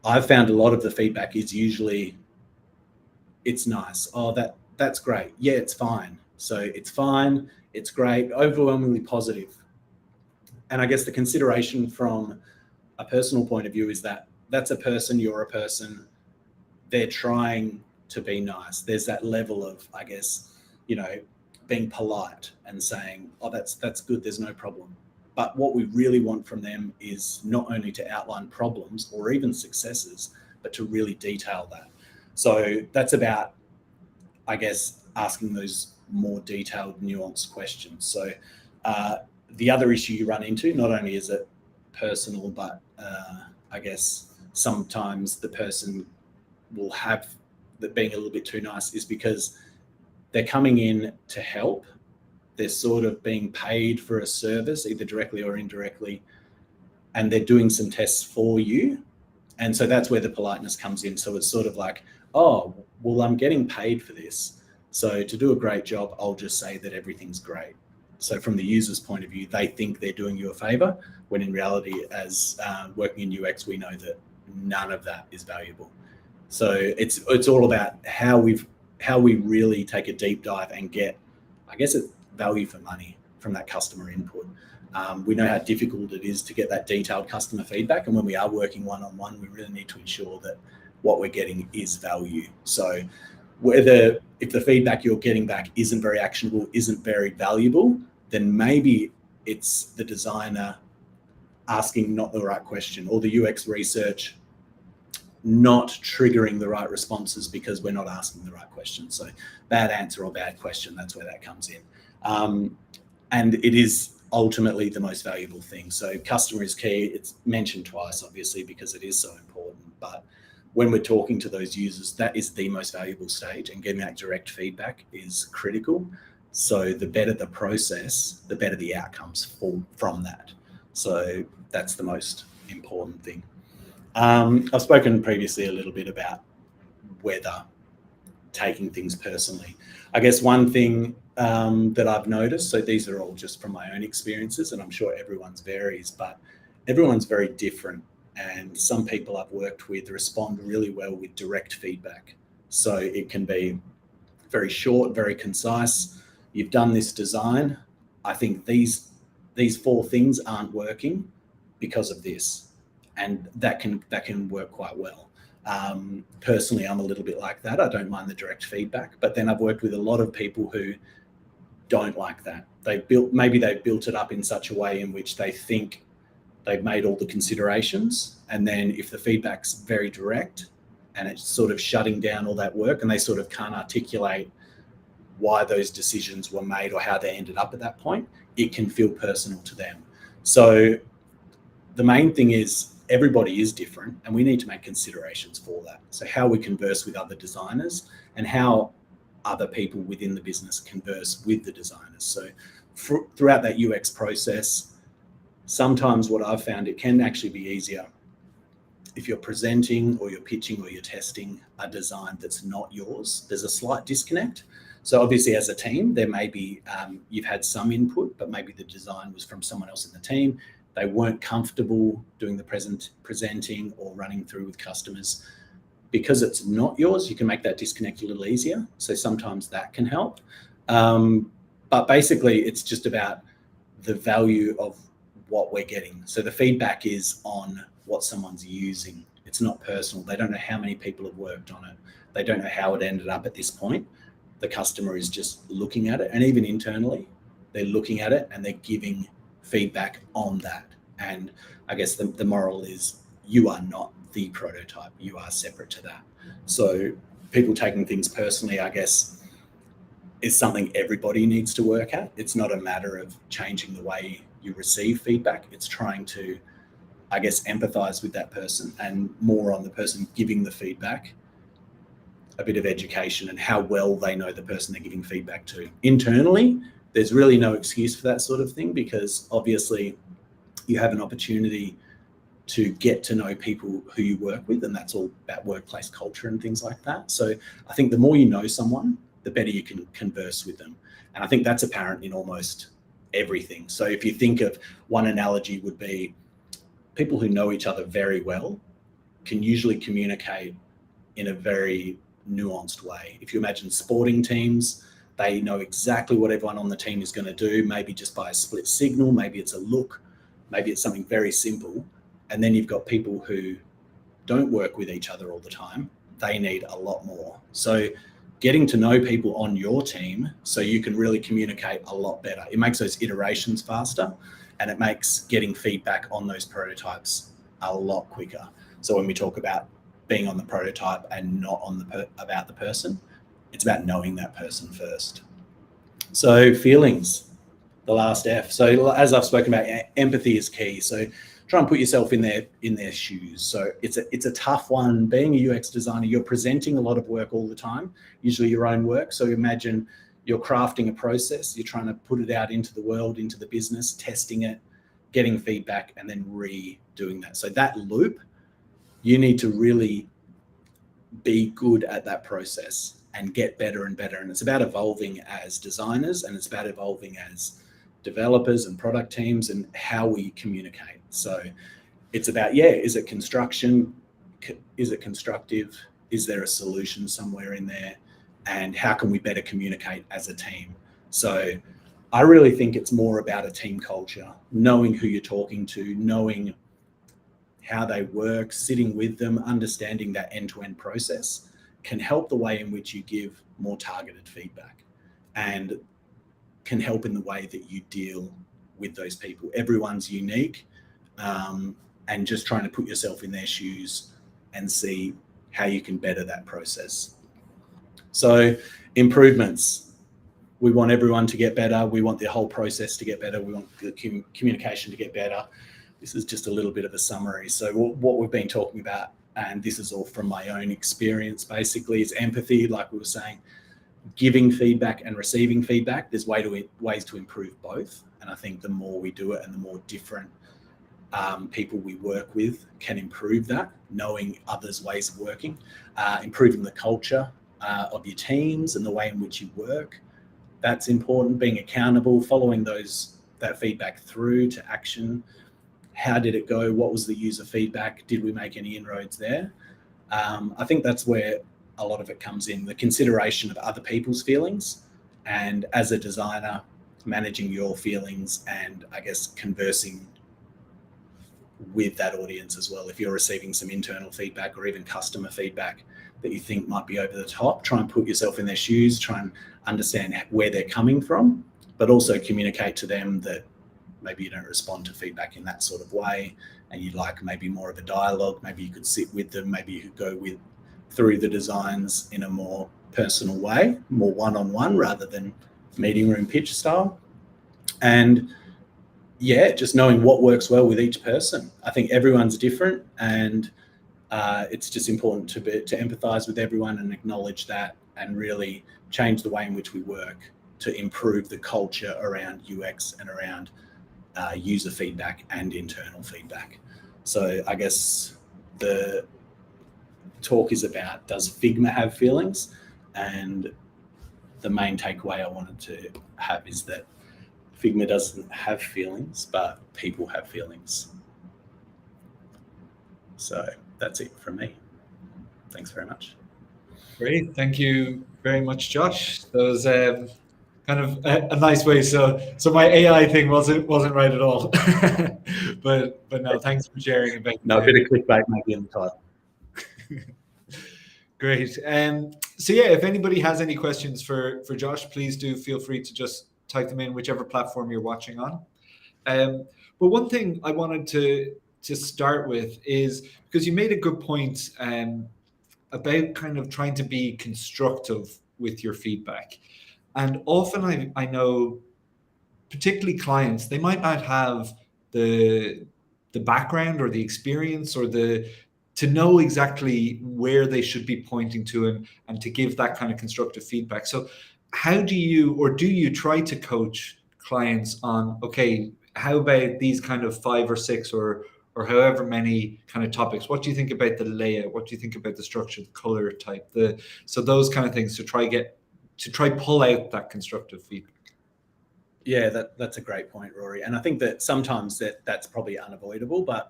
I've found a lot of the feedback is usually, it's nice. Oh, that's great. Yeah, it's fine. So it's fine. It's great. Overwhelmingly positive. And I guess the consideration from a personal point of view is that that's a person, you're a person. They're trying to be nice. There's that level of, I guess, being polite and saying, oh, that's good. There's no problem. But what we really want from them is not only to outline problems or even successes, but to really detail that. So that's about, I guess, asking those more detailed, nuanced questions. So the other issue you run into, not only is it personal, but I guess sometimes the person will have that being a little bit too nice is because they're coming in to help. They're sort of being paid for a service, either directly or indirectly, and they're doing some tests for you. And so that's where the politeness comes in. So it's sort of like, oh, well, I'm getting paid for this. So to do a great job, I'll just say that everything's great. So from the user's point of view, they think they're doing you a favor, when in reality, as working in UX, we know that none of that is valuable. So it's all about how we really take a deep dive and get, I guess, value for money from that customer input. We know how difficult it is to get that detailed customer feedback. And when we are working one-on-one, we really need to ensure that what we're getting is value. So if the feedback you're getting back isn't very actionable, isn't very valuable, then maybe it's the designer asking not the right question, or the UX research not triggering the right responses because we're not asking the right questions. So bad answer or bad question, that's where that comes in. And it is ultimately the most valuable thing. So customer is key. It's mentioned twice, obviously, because it is so important. But when we're talking to those users, that is the most valuable stage, and getting that direct feedback is critical. So the better the process, the better the outcomes from that. So that's the most important thing. I've spoken previously a little bit about whether taking things personally. I guess one thing that I've noticed, so these are all just from my own experiences, and I'm sure everyone's varies, but everyone's very different. And some people I've worked with respond really well with direct feedback. So it can be very short, very concise. You've done this design. I think these 4 things aren't working because of this. And that can work quite well. Personally, I'm a little bit like that. I don't mind the direct feedback, but then I've worked with a lot of people who don't like that. Maybe they've built it up in such a way in which they think they've made all the considerations, and then if the feedback's very direct and it's sort of shutting down all that work, and they sort of can't articulate why those decisions were made or how they ended up at that point, it can feel personal to them. So the main thing is everybody is different, and we need to make considerations for that. So how we converse with other designers and how other people within the business converse with the designers. So throughout that UX process, sometimes what I've found, it can actually be easier if you're presenting or you're pitching or you're testing a design that's not yours. There's a slight disconnect. So obviously as a team, there may be, you've had some input, but maybe the design was from someone else in the team. They weren't comfortable doing the presenting or running through with customers. Because it's not yours, you can make that disconnect a little easier. So sometimes that can help. But basically it's just about the value of what we're getting. So the feedback is on what someone's using. It's not personal. They don't know how many people have worked on it. They don't know how it ended up at this point. The customer is just looking at it, and even internally, they're looking at it and they're giving feedback on that. And I guess the moral is you are not the prototype. You are separate to that. So people taking things personally, I guess, is something everybody needs to work at. It's not a matter of changing the way you receive feedback. It's trying to, I guess, empathize with that person, and more on the person giving the feedback, a bit of education and how well they know the person they're giving feedback to. Internally, there's really no excuse for that sort of thing, because obviously you have an opportunity to get to know people who you work with, and that's all about workplace culture and things like that. So I think the more you know someone, the better you can converse with them. And I think that's apparent in almost everything. So if you think of one analogy, would be people who know each other very well can usually communicate in a very nuanced way. If you imagine sporting teams, they know exactly what everyone on the team is going to do, maybe just by a split signal, maybe it's a look, maybe it's something very simple. And then you've got people who don't work with each other all the time. They need a lot more. So getting to know people on your team so you can really communicate a lot better. It makes those iterations faster, and it makes getting feedback on those prototypes a lot quicker. So when we talk about being on the prototype and not on about the person, it's about knowing that person first. So feelings, the last F. So as I've spoken about, empathy is key. So try and put yourself in their shoes. So it's a tough one. Being a UX designer, you're presenting a lot of work all the time, usually your own work. So imagine you're crafting a process, you're trying to put it out into the world, into the business, testing it, getting feedback, and then redoing that. So that loop, you need to really be good at that process and get better and better. And it's about evolving as designers, and it's about evolving as developers and product teams, and how we communicate. So it's about, is it construction? Is it constructive? Is there a solution somewhere in there? And how can we better communicate as a team? So I really think it's more about a team culture, knowing who you're talking to, knowing how they work, sitting with them, understanding that end-to-end process can help the way in which you give more targeted feedback, and can help in the way that you deal with those people. Everyone's unique, and just trying to put yourself in their shoes and see how you can better that process. So improvements, we want everyone to get better. We want the whole process to get better. We want the communication to get better. This is just a little bit of a summary. So what we've been talking about, and this is all from my own experience basically, is empathy, like we were saying, giving feedback and receiving feedback. There's ways to improve both. And I think the more we do it and the more different people we work with can improve that, knowing others' ways of working, improving the culture of your teams and the way in which you work. That's important. Being accountable, following that feedback through to action. How did it go? What was the user feedback? Did we make any inroads there? I think that's where a lot of it comes in, the consideration of other people's feelings, and as a designer, managing your feelings and I guess conversing with that audience as well. If you're receiving some internal feedback or even customer feedback that you think might be over the top, try and put yourself in their shoes, try and understand where they're coming from, but also communicate to them that maybe you don't respond to feedback in that sort of way and you'd like maybe more of a dialogue. Maybe you could sit with them, maybe you could go through the designs in a more personal way, more one-on-one rather than meeting room pitch style. And yeah, just knowing what works well with each person. I think everyone's different, and it's just important to empathize with everyone and acknowledge that, and really change the way in which we work to improve the culture around UX and around user feedback and internal feedback. So I guess the talk is about, does Figma have feelings? And the main takeaway I wanted to have is that Figma doesn't have feelings, but people have feelings. So that's it from me. Thanks very much. Great, thank you very much, Josh. That was kind of a nice way. So my AI thing wasn't right at all. but no, thanks for sharing about. No, a bit of clickbait maybe in the title. Great. So yeah, if anybody has any questions for Josh, please do feel free to just type them in whichever platform you're watching on. But one thing I wanted to start with is, because you made a good point about kind of trying to be constructive with your feedback. And often I know, particularly clients, they might not have the background or the experience or to know exactly where they should be pointing to and to give that kind of constructive feedback. So how do you try to coach clients on, okay, how about these kind of 5 or 6 or however many kind of topics? What do you think about the layout? What do you think about the structure, the color type, so those kind of things to try pull out that constructive feedback? Yeah, that's a great point, Rory. And I think that sometimes that's probably unavoidable, but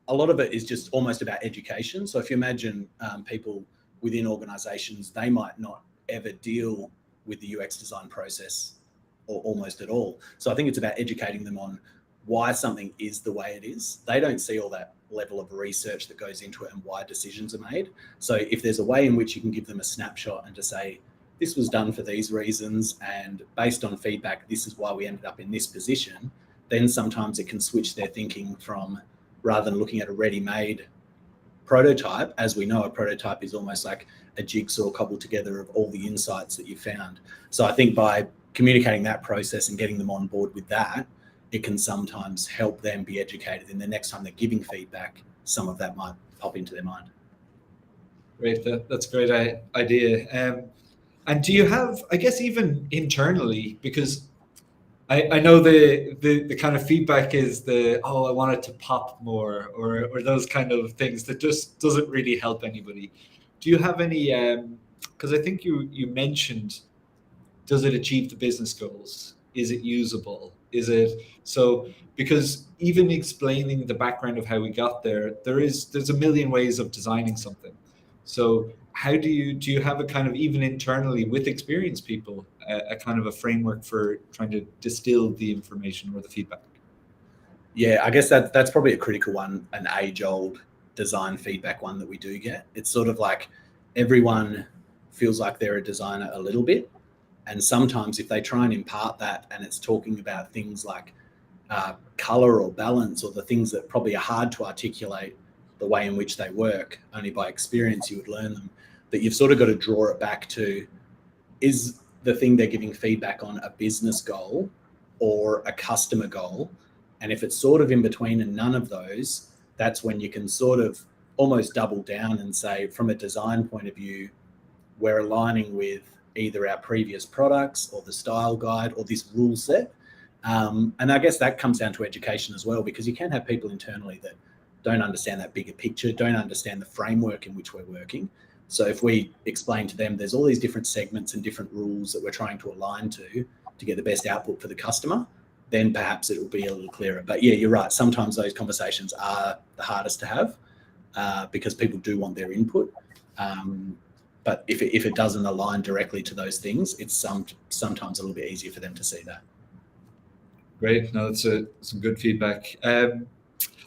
a lot of it is just almost about education. So if you imagine people within organizations, they might not ever deal with the UX design process or almost at all. So I think it's about educating them on why something is the way it is. They don't see all that level of research that goes into it and why decisions are made. So if there's a way in which you can give them a snapshot and to say, this was done for these reasons, and based on feedback, this is why we ended up in this position, then sometimes it can switch their thinking from, rather than looking at a ready-made prototype, as we know, a prototype is almost like a jigsaw cobbled together of all the insights that you found. So I think by communicating that process and getting them on board with that, it can sometimes help them be educated, and the next time they're giving feedback, some of that might pop into their mind. Great, that's a great idea. And do you have, I guess, even internally, because I know the kind of feedback is I want it to pop more, or those kind of things that just doesn't really help anybody. Do you have any, because I think you mentioned, does it achieve the business goals? Is it usable? Is it, so, because even explaining the background of how we got there's a million ways of designing something. So how do you have a kind of, even internally with experienced people, a kind of a framework for trying to distill the information or the feedback? Yeah, I guess that's probably a critical one, an age-old design feedback one that we do get. It's sort of like everyone feels like they're a designer a little bit. And sometimes if they try and impart that, and it's talking about things like color or balance, or the things that probably are hard to articulate the way in which they work, only by experience you would learn them, that you've sort of got to draw it back to, is the thing they're giving feedback on a business goal or a customer goal? And if it's sort of in between and none of those, that's when you can sort of almost double down and say, from a design point of view, we're aligning with either our previous products or the style guide or this rule set. And I guess that comes down to education as well, because you can have people internally that don't understand that bigger picture, don't understand the framework in which we're working. So if we explain to them there's all these different segments and different rules that we're trying to align to get the best output for the customer, then perhaps it will be a little clearer. But yeah, you're right. Sometimes those conversations are the hardest to have because people do want their input. But if it doesn't align directly to those things, it's sometimes a little bit easier for them to see that. Great. No, that's some good feedback.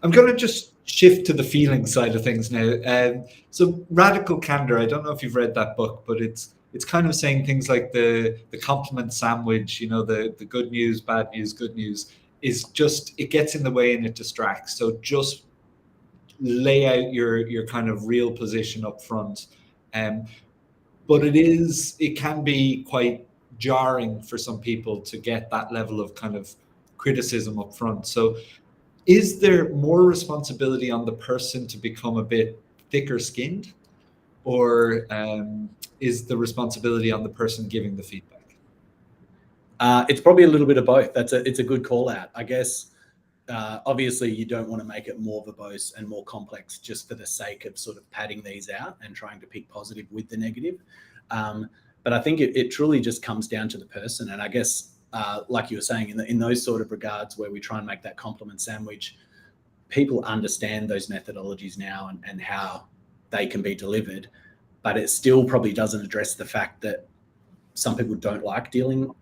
I'm going to just shift to the feeling side of things now. So Radical Candor, I don't know if you've read that book, but it's kind of saying things like the compliment sandwich, the good news, bad news, good news, is just, it gets in the way and it distracts. So just lay out your kind of real position up front. But it can be quite jarring for some people to get that level of kind of criticism up front. So is there more responsibility on the person to become a bit thicker skinned, or is the responsibility on the person giving the feedback? It's probably a little bit of both. It's a good call out, I guess. Obviously, you don't want to make it more verbose and more complex just for the sake of sort of padding these out and trying to pick positive with the negative. But I think it truly just comes down to the person. And I guess, like you were saying, in those sort of regards where we try and make that compliment sandwich, people understand those methodologies now and how they can be delivered. But it still probably doesn't address the fact that some people don't like dealing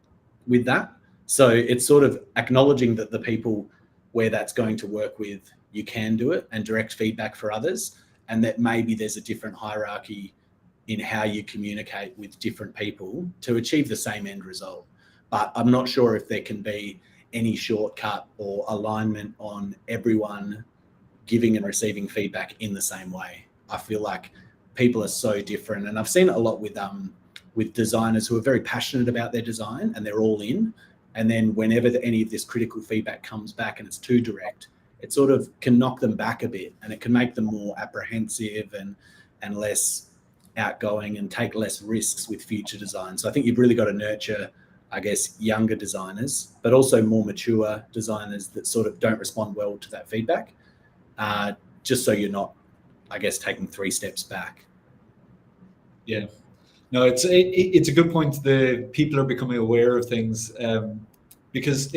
with that. So it's sort of acknowledging that the people where that's going to work with, you can do it, and direct feedback for others, and that maybe there's a different hierarchy in how you communicate with different people to achieve the same end result. But I'm not sure if there can be any shortcut or alignment on everyone giving and receiving feedback in the same way. I feel like people are so different, and I've seen it a lot with designers who are very passionate about their design and they're all in. And then whenever any of this critical feedback comes back and it's too direct, it sort of can knock them back a bit, and it can make them more apprehensive and less outgoing and take less risks with future design. So I think you've really got to nurture, I guess, younger designers, but also more mature designers that sort of don't respond well to that feedback, just so you're not, I guess, taking 3 steps back. Yeah. No, it's a good point. The people are becoming aware of things, because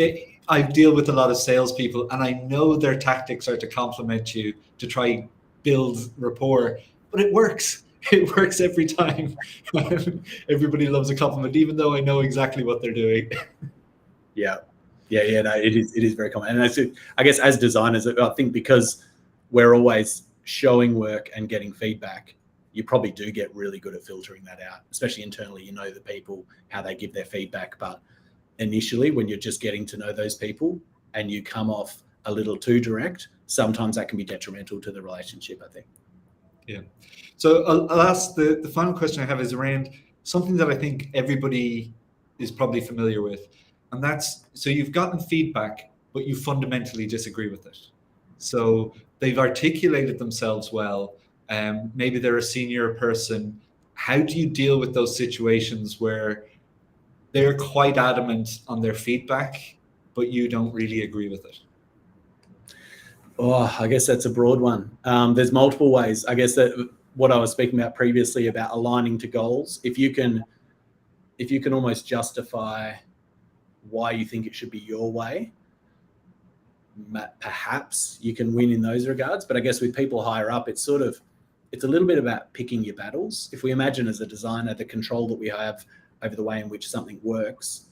I deal with a lot of salespeople, and I know their tactics are to compliment you, to try build rapport, but it works. It works every time. Everybody loves a compliment, even though I know exactly what they're doing. Yeah. No, it is very common, and I guess as designers, I think because we're always showing work and getting feedback, you probably do get really good at filtering that out, especially internally. You know the people, how they give their feedback. But initially, when you're just getting to know those people and you come off a little too direct, sometimes that can be detrimental to the relationship, I think. Yeah. So I'll ask the final question I have is around something that I think everybody is probably familiar with. And that's, so you've gotten feedback, but you fundamentally disagree with it. So they've articulated themselves well. Maybe they're a senior person. How do you deal with those situations where they're quite adamant on their feedback, but you don't really agree with it? Oh, I guess that's a broad one. There's multiple ways. I guess that what I was speaking about previously about aligning to goals, if you can almost justify why you think it should be your way, perhaps you can win in those regards. But I guess with people higher up, it's a little bit about picking your battles. If we imagine as a designer the control that we have over the way in which something works,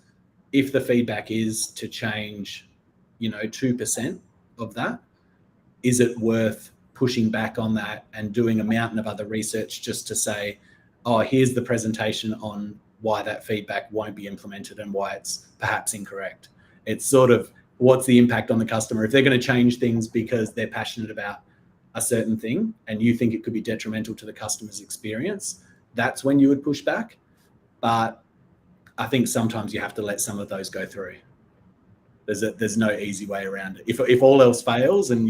if the feedback is to change, 2% of that, is it worth pushing back on that and doing a mountain of other research just to say, oh, here's the presentation on why that feedback won't be implemented and why it's perhaps incorrect? It's sort of, what's the impact on the customer? If they're going to change things because they're passionate about a certain thing and you think it could be detrimental to the customer's experience, that's when you would push back. But I think sometimes you have to let some of those go through. There's no easy way around it. If all else fails and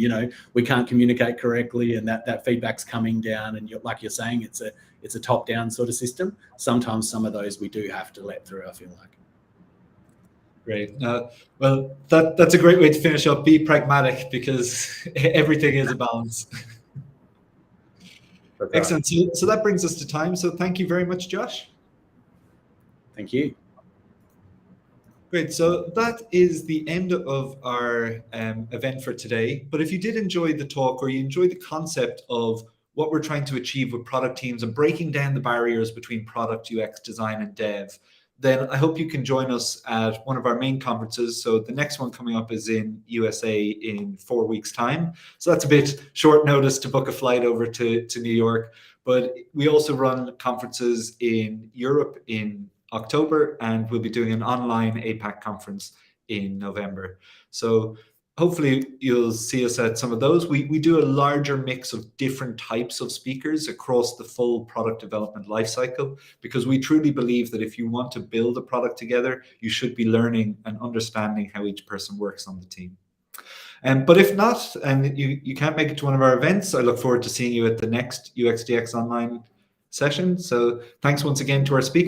we can't communicate correctly and that feedback's coming down and like you're saying, it's a top down sort of system, sometimes some of those we do have to let through, I feel like. Great. Well, that's a great way to finish up. Be pragmatic, because everything is a balance. Right. Excellent. So that brings us to time. So thank you very much, Josh. Thank you. Great. So that is the end of our event for today. But if you did enjoy the talk, or you enjoyed the concept of what we're trying to achieve with product teams and breaking down the barriers between product, UX, design, and dev, then I hope you can join us at one of our main conferences. So the next one coming up is in USA in 4 weeks' time. So that's a bit short notice to book a flight over to New York. But we also run conferences in Europe in October, and we'll be doing an online APAC conference in November. So hopefully you'll see us at some of those. We do a larger mix of different types of speakers across the full product development lifecycle, because we truly believe that if you want to build a product together, you should be learning and understanding how each person works on the team. But if not, and you can't make it to one of our events, I look forward to seeing you at the next UXDX online session. So thanks once again to our speakers.